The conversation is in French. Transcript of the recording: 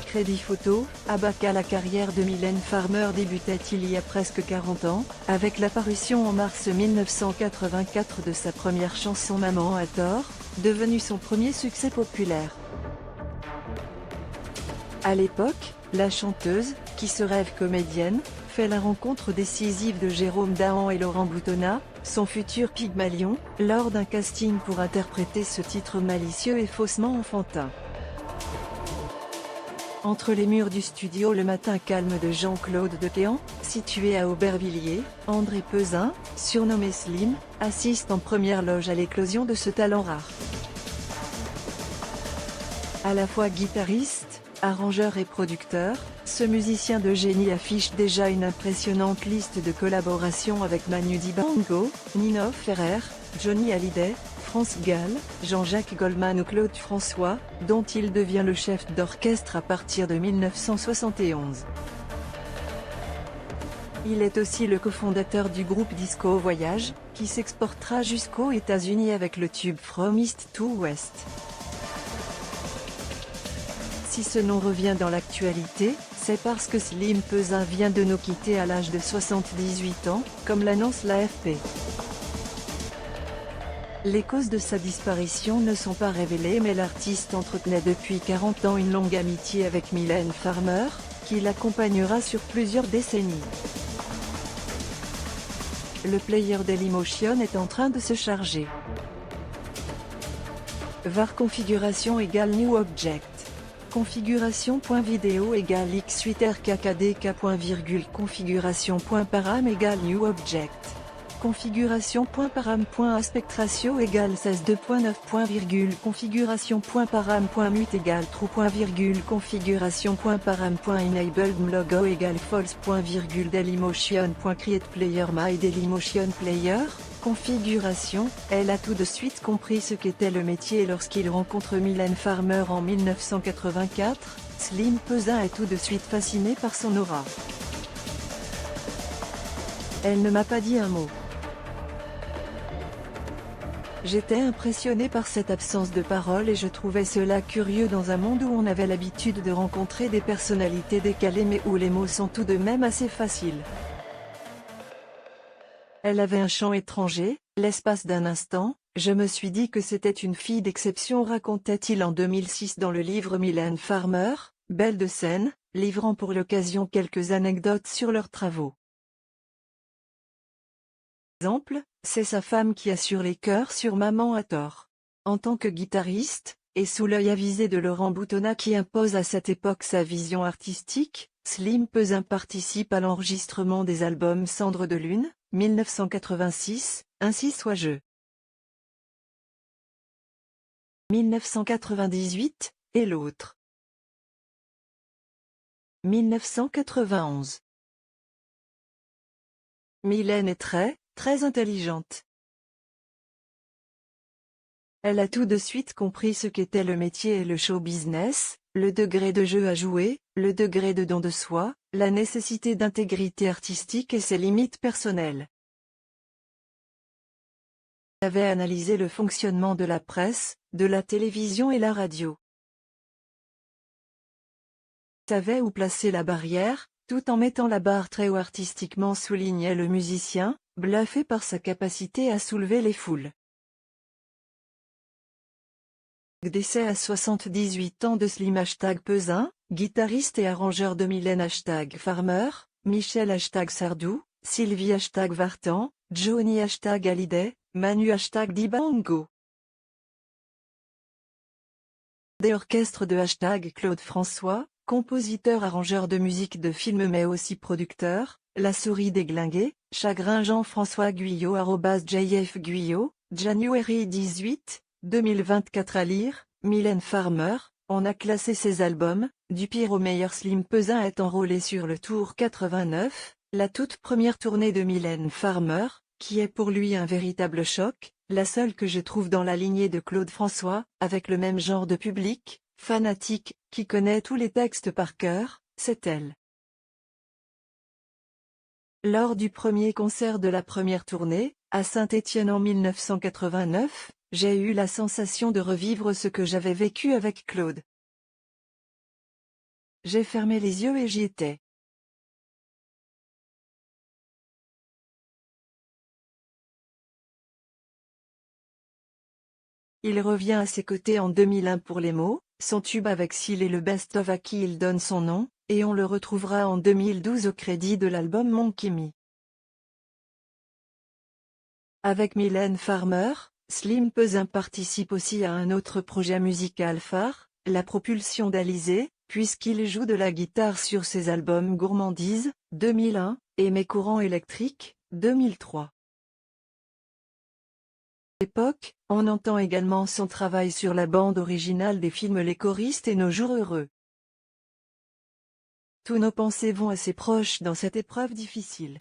Crédit Photo, Abaka. La carrière de Mylène Farmer débutait il y a presque 40 ans, avec la parution en mars 1984 de sa première chanson Maman a tort, devenue son premier succès populaire. À l'époque, la chanteuse, qui se rêve comédienne, fait la rencontre décisive de Jérôme Dahan et Laurent Boutonnat, son futur Pygmalion, lors d'un casting pour interpréter ce titre malicieux et faussement enfantin. Entre les murs du studio Le Matin Calme de Jean-Claude Dequéan, situé à Aubervilliers, André Peuzin, surnommé Slim, assiste en première loge à l'éclosion de ce talent rare. À la fois guitariste, arrangeur et producteur, ce musicien de génie affiche déjà une impressionnante liste de collaborations avec Manu Dibango, Nino Ferrer, Johnny Hallyday, France Gall, Jean-Jacques Goldman ou Claude François, dont il devient le chef d'orchestre à partir de 1971. Il est aussi le cofondateur du groupe Disco Voyage, qui s'exportera jusqu'aux États-Unis avec le tube From East to West. Si ce nom revient dans l'actualité, c'est parce que Slim Peuzin vient de nous quitter à l'âge de 78 ans, comme l'annonce l'AFP. Les causes de sa disparition ne sont pas révélées, mais l'artiste entretenait depuis 40 ans une longue amitié avec Mylène Farmer, qui l'accompagnera sur plusieurs décennies. Le player Dailymotion est en train de se charger. var configuration égale new object. Configuration.video égale x8rkkdk. Configuration.param égale new object. Configuration.param.aspect-ratio égale 16:2.9. Configuration.param.mute égale true. Configuration.param.enabled logo égale false. Dailymotion.create player my Dailymotion player. Configuration, elle a tout de suite compris ce qu'était le métier lorsqu'il rencontre Mylène Farmer en 1984, Slim Peuzin est tout de suite fasciné par son aura. Elle ne m'a pas dit un mot. J'étais impressionné par cette absence de parole et je trouvais cela curieux dans un monde où on avait l'habitude de rencontrer des personnalités décalées mais où les mots sont tout de même assez faciles. Elle avait un chant étranger, l'espace d'un instant, je me suis dit que c'était une fille d'exception, racontait-il en 2006 dans le livre Mylène Farmer, Belle de scène, livrant pour l'occasion quelques anecdotes sur leurs travaux. Exemple, c'est sa femme qui assure les chœurs sur Maman a tort. En tant que guitariste, et sous l'œil avisé de Laurent Boutonnat qui impose à cette époque sa vision artistique, Slim Peuzin participe à l'enregistrement des albums Cendres de lune, 1986, Ainsi soit je. 1998, et l'autre. 1991. Mylène est très intelligente. Elle a tout de suite compris ce qu'était le métier et le show business, le degré de jeu à jouer, le degré de don de soi, la nécessité d'intégrité artistique et ses limites personnelles. Elle avait analysé le fonctionnement de la presse, de la télévision et la radio. Elle savait où placer la barrière, tout en mettant la barre très haut artistiquement, soulignait le musicien, bluffé par sa capacité à soulever les foules. Décès à 78 ans de Slim #Peuzin, guitariste et arrangeur de Mylène #Farmer, Michel #Sardou, Sylvie #Vartan, Johnny #Hallyday, Manu #Dibango. Des orchestres de #Claude François, compositeur arrangeur de musique de film mais aussi producteur, La souris déglinguée, Chagrin Jean-François Guyot @JF Guyot, January 18, 2024 à lire, Mylène Farmer, on a classé ses albums, du pire au meilleur. Slim Peuzin est enrôlé sur le Tour 89, la toute première tournée de Mylène Farmer, qui est pour lui un véritable choc, la seule que je trouve dans la lignée de Claude François, avec le même genre de public, fanatique, qui connaît tous les textes par cœur, c'est elle. Lors du premier concert de la première tournée, à Saint-Étienne en 1989, j'ai eu la sensation de revivre ce que j'avais vécu avec Claude. j'ai fermé les yeux et j'y étais. Il revient à ses côtés en 2001 pour Les mots, son tube avec Seal et le best-of à qui il donne son nom, et on le retrouvera en 2012 au crédit de l'album Monkey Me. Avec Mylène Farmer, Slim Peuzin participe aussi à un autre projet musical phare, La Propulsion d'Alizé, puisqu'il joue de la guitare sur ses albums Gourmandise, 2001, et Mes courants électriques, 2003. À l'époque, on entend également son travail sur la bande originale des films Les choristes et Nos jours heureux. Tous nos pensées vont à ses proches dans cette épreuve difficile.